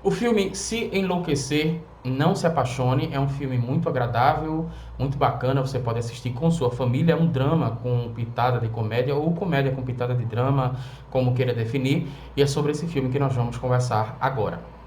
O filme Se Enlouquecer, Não Se Apaixone é um filme muito agradável, muito bacana, você pode assistir com sua família, é um drama com pitada de comédia ou comédia com pitada de drama, como queira definir, e é sobre esse filme que nós vamos conversar agora.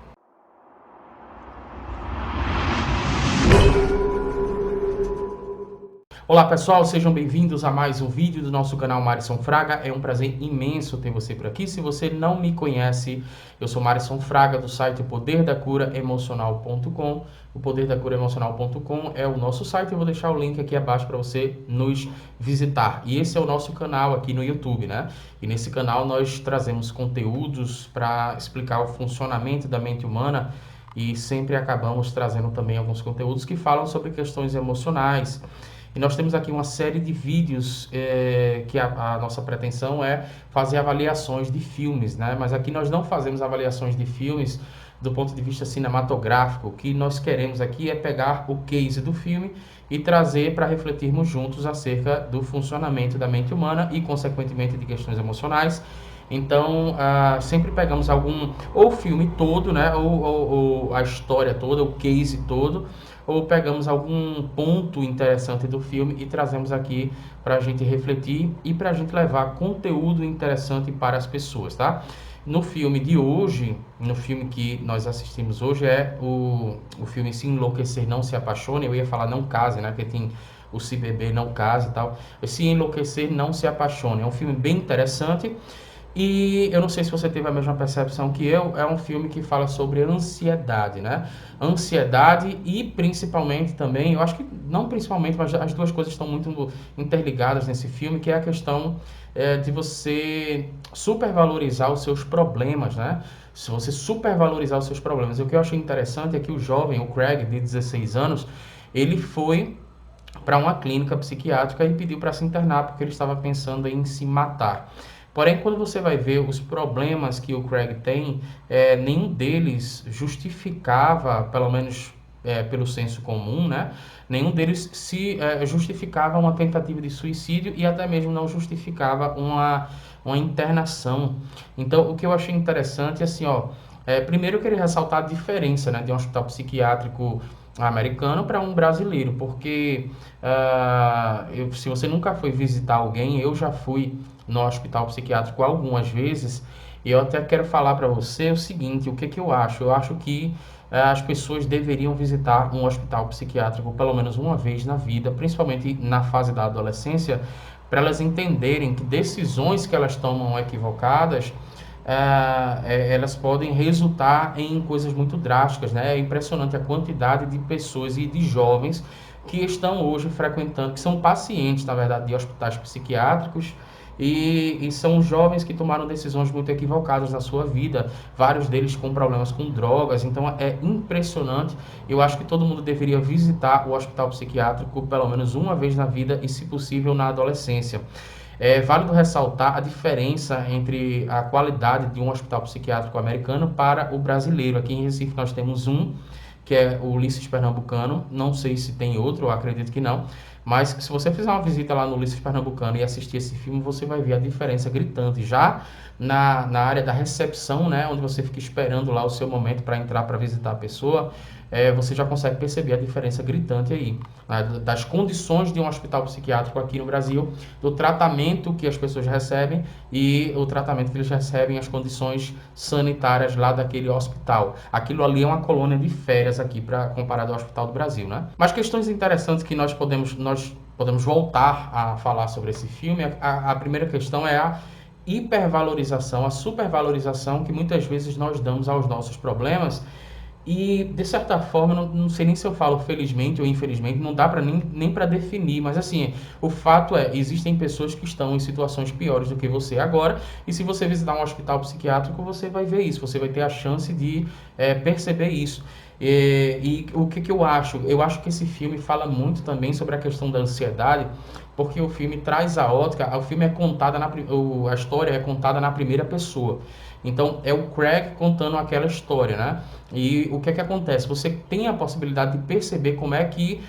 Olá pessoal, sejam bem-vindos a mais um vídeo do nosso canal Marison Fraga. É um prazer imenso ter você por aqui. Se você não me conhece, eu sou Marison Fraga do site poderdacuraemocional.com. O poderdacuraemocional.com é o nosso site. Eu vou deixar o link aqui abaixo para você nos visitar. E esse é o nosso canal aqui no YouTube, né? E nesse canal nós trazemos conteúdos para explicar o funcionamento da mente humana e sempre acabamos trazendo também alguns conteúdos que falam sobre questões emocionais. E nós temos aqui uma série de vídeos que a nossa pretensão é fazer avaliações de filmes, né? Mas aqui nós não fazemos avaliações de filmes do ponto de vista cinematográfico. O que nós queremos aqui é pegar o case do filme e trazer para refletirmos juntos acerca do funcionamento da mente humana e, consequentemente, de questões emocionais. Então, sempre pegamos ou o filme todo, né? Ou a história toda, o case todo, ou pegamos algum ponto interessante do filme e trazemos aqui para a gente refletir e para a gente levar conteúdo interessante para as pessoas, tá? No filme de hoje, no filme que nós assistimos hoje, é o filme Se Enlouquecer, Não Se Apaixone. Eu ia falar Não Case, né? Porque tem o Se Beber, Não Case e tal. Se Enlouquecer, Não Se Apaixone. É um filme bem interessante. E eu não sei se você teve a mesma percepção que eu, é um filme que fala sobre ansiedade, né? Ansiedade e principalmente também, eu acho que não principalmente, mas as duas coisas estão muito interligadas nesse filme, que é a questão de você supervalorizar os seus problemas, né? Se você supervalorizar os seus problemas. E o que eu achei interessante é que o jovem, o Craig, de 16 anos, ele foi para uma clínica psiquiátrica e pediu para se internar porque ele estava pensando em se matar. Porém, quando você vai ver os problemas que o Craig tem, nenhum deles justificava, pelo menos pelo senso comum, né? Nenhum deles se justificava uma tentativa de suicídio e até mesmo não justificava uma internação. Então, o que eu achei interessante, assim, ó, primeiro eu queria ressaltar a diferença, né, de um hospital psiquiátrico americano para um brasileiro, porque se você nunca foi visitar alguém, eu já fui no hospital psiquiátrico algumas vezes, e eu até quero falar para você o seguinte, o que que eu acho? Eu acho que as pessoas deveriam visitar um hospital psiquiátrico pelo menos uma vez na vida, principalmente na fase da adolescência, para elas entenderem que decisões que elas tomam equivocadas, elas podem resultar em coisas muito drásticas, né? É impressionante a quantidade de pessoas e de jovens que estão hoje frequentando, que são pacientes, na verdade, de hospitais psiquiátricos, e são jovens que tomaram decisões muito equivocadas na sua vida, vários deles com problemas com drogas, então é impressionante. Eu acho que todo mundo deveria visitar o hospital psiquiátrico pelo menos uma vez na vida e, se possível, na adolescência. É válido ressaltar a diferença entre a qualidade de um hospital psiquiátrico americano para o brasileiro. Aqui em Recife nós temos um, que é o Ulisses Pernambucano. Não sei se tem outro, eu acredito que não. Mas se você fizer uma visita lá no Ulisses Pernambucano e assistir esse filme, você vai ver a diferença gritante. Já na área da recepção, né, onde você fica esperando lá o seu momento para entrar para visitar a pessoa, você já consegue perceber a diferença gritante aí, né, das condições de um hospital psiquiátrico aqui no Brasil, do tratamento que as pessoas recebem e o tratamento que eles recebem, as condições sanitárias lá daquele hospital. Aquilo ali é uma colônia de férias aqui, comparado ao Hospital do Brasil, né? Mas questões interessantes que nós podemos voltar a falar sobre esse filme, a primeira questão é a hipervalorização, a supervalorização que muitas vezes nós damos aos nossos problemas e, de certa forma, não sei nem se eu falo felizmente ou infelizmente, não dá para nem para definir, mas assim, o fato é, existem pessoas que estão em situações piores do que você agora, e se você visitar um hospital psiquiátrico, você vai ver isso, você vai ter a chance de perceber isso. E o que eu acho? Eu acho que esse filme fala muito também sobre a questão da ansiedade, porque o filme traz a ótica, o filme é contada a história é contada na primeira pessoa. Então é o Craig contando aquela história, né? E o que é que acontece? Você tem a possibilidade de perceber como é que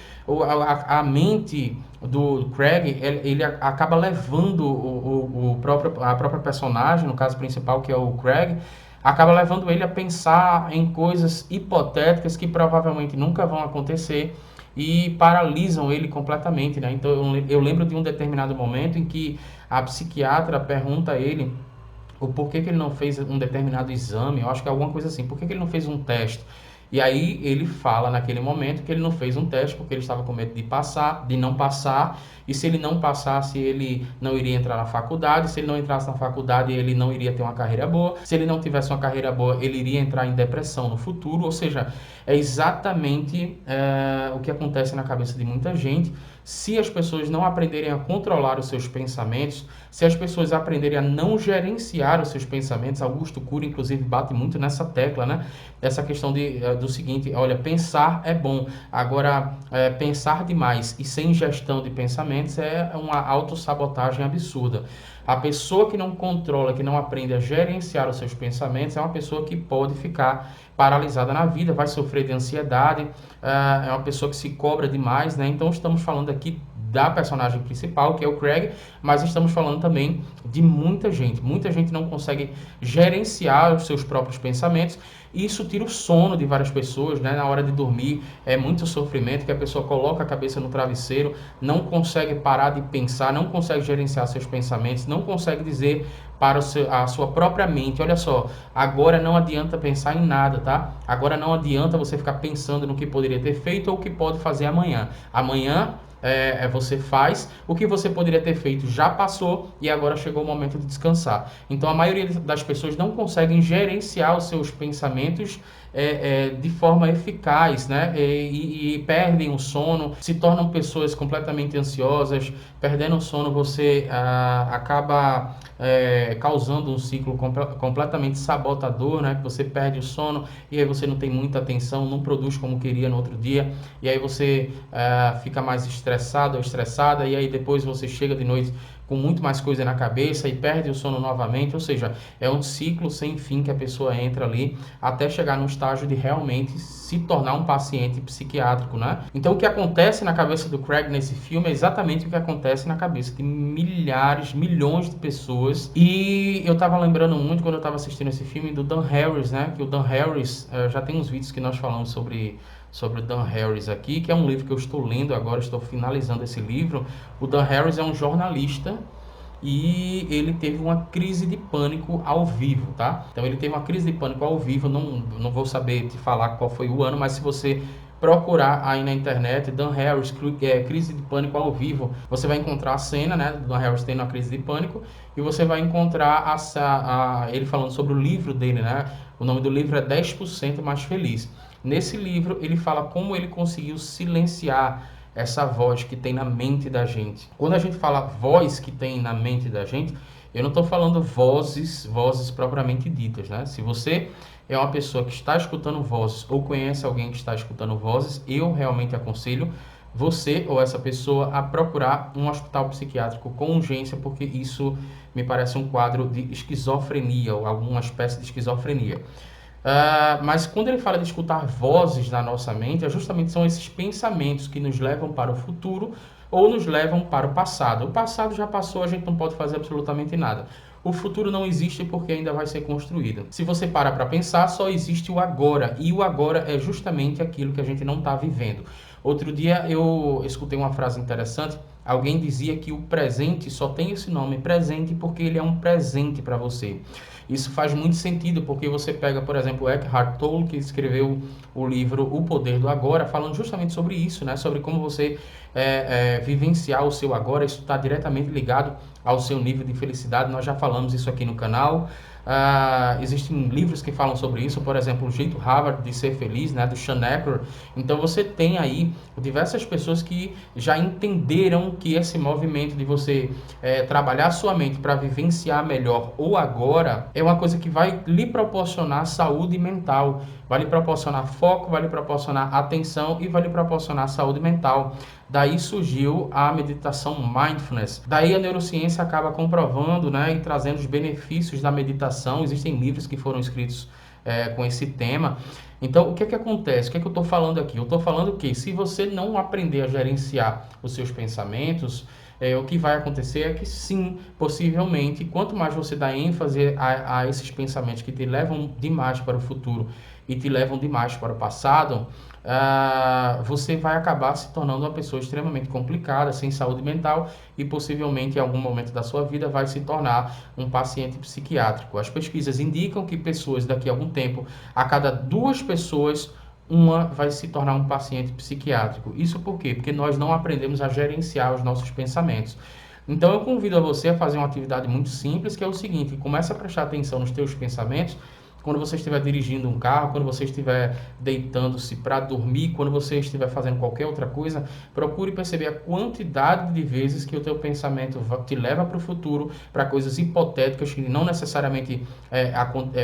a mente do Craig, ele acaba levando a própria personagem, no caso principal, que é o Craig, acaba levando ele a pensar em coisas hipotéticas que provavelmente nunca vão acontecer e paralisam ele completamente, né? Então eu lembro de um determinado momento em que a psiquiatra pergunta a ele o porquê que ele não fez um determinado exame, eu acho que é alguma coisa assim, por que que ele não fez um teste? E aí ele fala naquele momento que ele não fez um teste porque ele estava com medo de passar, de não passar, e se ele não passasse, ele não iria entrar na faculdade, se ele não entrasse na faculdade, ele não iria ter uma carreira boa, se ele não tivesse uma carreira boa, ele iria entrar em depressão no futuro, ou seja, é exatamente o que acontece na cabeça de muita gente. Se as pessoas não aprenderem a controlar os seus pensamentos, se as pessoas aprenderem a não gerenciar os seus pensamentos, Augusto Cury, inclusive, bate muito nessa tecla, né? Essa questão do seguinte, olha, pensar é bom, agora pensar demais e sem gestão de pensamentos é uma autossabotagem absurda. A pessoa que não controla, que não aprende a gerenciar os seus pensamentos, é uma pessoa que pode ficar paralisada na vida, vai sofrer de ansiedade, é uma pessoa que se cobra demais, né? Então estamos falando aqui da personagem principal, que é o Craig, mas estamos falando também de muita gente. Muita gente não consegue gerenciar os seus próprios pensamentos e isso tira o sono de várias pessoas, né? Na hora de dormir é muito sofrimento, que a pessoa coloca a cabeça no travesseiro, não consegue parar de pensar, não consegue gerenciar seus pensamentos, não consegue dizer para a sua própria mente, olha só, agora não adianta pensar em nada, tá? Agora não adianta você ficar pensando no que poderia ter feito ou o que pode fazer amanhã. Amanhã você faz, o que você poderia ter feito já passou e agora chegou o momento de descansar. Então a maioria das pessoas não conseguem gerenciar os seus pensamentos de forma eficaz, né? E perdem o sono, se tornam pessoas completamente ansiosas. Perdendo o sono, você acaba causando um ciclo completamente sabotador, né? Que você perde o sono e aí você não tem muita atenção, não produz como queria no outro dia, e aí você fica mais estressado ou estressada, e aí depois você chega de noite com muito mais coisa na cabeça e perde o sono novamente, ou seja, é um ciclo sem fim que a pessoa entra ali até chegar no estágio de realmente se tornar um paciente psiquiátrico, né? Então o que acontece na cabeça do Craig nesse filme é exatamente o que acontece na cabeça de milhares, milhões de pessoas. E eu tava lembrando muito quando eu tava assistindo esse filme do Dan Harris, né? Que o Dan Harris, já tem uns vídeos que nós falamos sobre o Dan Harris aqui, que é um livro que eu estou lendo agora, estou finalizando esse livro. O Dan Harris é um jornalista e ele teve uma crise de pânico ao vivo, tá? Então ele teve uma crise de pânico ao vivo, não vou saber te falar qual foi o ano, mas se você procurar aí na internet, Dan Harris, crise de pânico ao vivo, você vai encontrar a cena, né, do Dan Harris tendo uma crise de pânico, e você vai encontrar ele falando sobre o livro dele, né? O nome do livro é 10% Mais Feliz. Nesse livro, ele fala como ele conseguiu silenciar essa voz que tem na mente da gente. Quando a gente fala voz que tem na mente da gente, eu não estou falando vozes propriamente ditas, né? Se você é uma pessoa que está escutando vozes ou conhece alguém que está escutando vozes, eu realmente aconselho você ou essa pessoa a procurar um hospital psiquiátrico com urgência, porque isso me parece um quadro de esquizofrenia ou alguma espécie de esquizofrenia. Mas quando ele fala de escutar vozes na nossa mente, justamente são esses pensamentos que nos levam para o futuro ou nos levam para o passado. O passado já passou, a gente não pode fazer absolutamente nada. O futuro não existe porque ainda vai ser construído. Se você parar para pensar, só existe o agora. E o agora é justamente aquilo que a gente não está vivendo. Outro dia eu escutei uma frase interessante. Alguém dizia que o presente só tem esse nome, presente, porque ele é um presente para você. Isso faz muito sentido, porque você pega, por exemplo, Eckhart Tolle, que escreveu o livro O Poder do Agora, falando justamente sobre isso, né? Sobre como você vivenciar o seu agora. Isso está diretamente ligado ao seu nível de felicidade. Nós já falamos isso aqui no canal. Existem livros que falam sobre isso, por exemplo, O Jeito Harvard de Ser Feliz, né, do Sean Eckhart. Então você tem aí diversas pessoas que já entenderam que esse movimento de você trabalhar a sua mente para vivenciar melhor o agora é uma coisa que vai lhe proporcionar saúde mental, vai lhe proporcionar foco, vai lhe proporcionar atenção e vai lhe proporcionar saúde mental. Daí surgiu a meditação Mindfulness. Daí a neurociência acaba comprovando, né, e trazendo os benefícios da meditação. Existem livros que foram escritos com esse tema. Então, o que é que acontece? O que é que eu estou falando aqui? Eu estou falando que se você não aprender a gerenciar os seus pensamentos, o que vai acontecer é que sim, possivelmente, quanto mais você dá ênfase a esses pensamentos que te levam demais para o futuro e te levam demais para o passado, você vai acabar se tornando uma pessoa extremamente complicada, sem saúde mental e possivelmente em algum momento da sua vida vai se tornar um paciente psiquiátrico. As pesquisas indicam que pessoas daqui a algum tempo, a cada 2 pessoas, uma vai se tornar um paciente psiquiátrico. Isso por quê? Porque nós não aprendemos a gerenciar os nossos pensamentos. Então eu convido a você a fazer uma atividade muito simples, que é o seguinte: comece a prestar atenção nos teus pensamentos quando você estiver dirigindo um carro, quando você estiver deitando-se para dormir, quando você estiver fazendo qualquer outra coisa, procure perceber a quantidade de vezes que o teu pensamento te leva para o futuro, para coisas hipotéticas que não necessariamente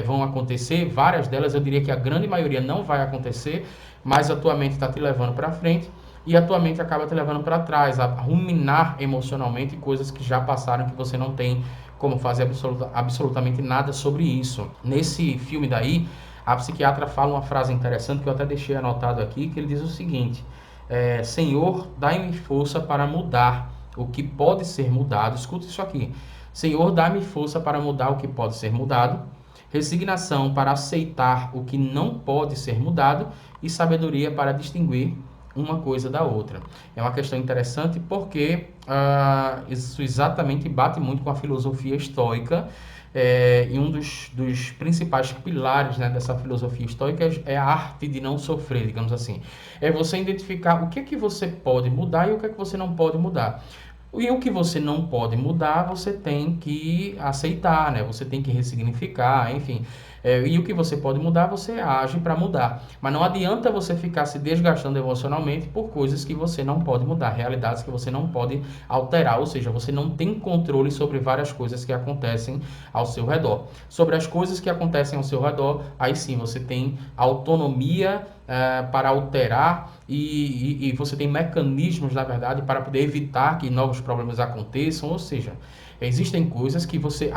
vão acontecer. Várias delas, eu diria que a grande maioria não vai acontecer, mas a tua mente está te levando para frente e a tua mente acaba te levando para trás, a ruminar emocionalmente coisas que já passaram, que você não tem como fazer absolutamente nada sobre isso. Nesse filme daí, a psiquiatra fala uma frase interessante que eu até deixei anotado aqui, que ele diz o seguinte: Senhor, dai-me força para mudar o que pode ser mudado. Escuta isso aqui. Senhor, dai-me força para mudar o que pode ser mudado, resignação para aceitar o que não pode ser mudado e sabedoria para distinguir uma coisa da outra. É uma questão interessante porque isso exatamente bate muito com a filosofia estoica, e um dos principais pilares, né, dessa filosofia estoica é a arte de não sofrer, digamos assim. É você identificar o que é que você pode mudar e o que é que você não pode mudar. E o que você não pode mudar, você tem que aceitar, né? Você tem que ressignificar, enfim. E o que você pode mudar, você age para mudar. Mas não adianta você ficar se desgastando emocionalmente por coisas que você não pode mudar, realidades que você não pode alterar. Ou seja, você não tem controle sobre várias coisas que acontecem ao seu redor. Sobre as coisas que acontecem ao seu redor, aí sim você tem autonomia para alterar e você tem mecanismos, na verdade, para poder evitar que novos problemas aconteçam. Ou seja, existem coisas que você...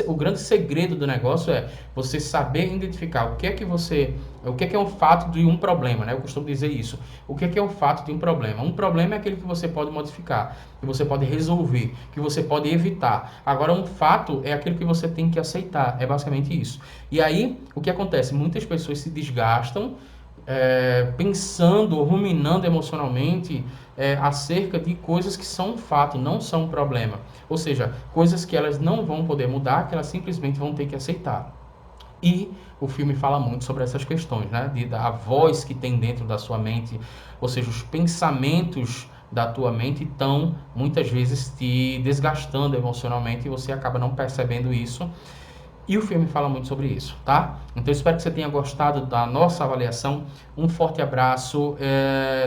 o grande segredo do negócio é você saber identificar o que é um fato de um problema, né? Eu costumo dizer isso. O que é um fato de um problema? Um problema é aquele que você pode modificar, que você pode resolver, que você pode evitar. Agora, um fato é aquilo que você tem que aceitar. É basicamente isso. E aí, o que acontece? Muitas pessoas se desgastam pensando, ruminando emocionalmente acerca de coisas que são um fato, não são um problema. Ou seja, coisas que elas não vão poder mudar, que elas simplesmente vão ter que aceitar. E o filme fala muito sobre essas questões, né? A voz que tem dentro da sua mente, ou seja, os pensamentos da tua mente estão muitas vezes te desgastando emocionalmente e você acaba não percebendo isso. E o filme fala muito sobre isso, tá? Então, espero que você tenha gostado da nossa avaliação. Um forte abraço.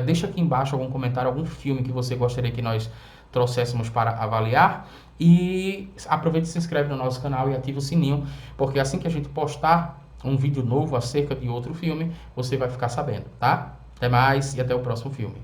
Deixa aqui embaixo algum comentário, algum filme que você gostaria que nós trouxéssemos para avaliar. E aproveite e se inscreve no nosso canal e ativa o sininho, porque assim que a gente postar um vídeo novo acerca de outro filme, você vai ficar sabendo, tá? Até mais e até o próximo filme.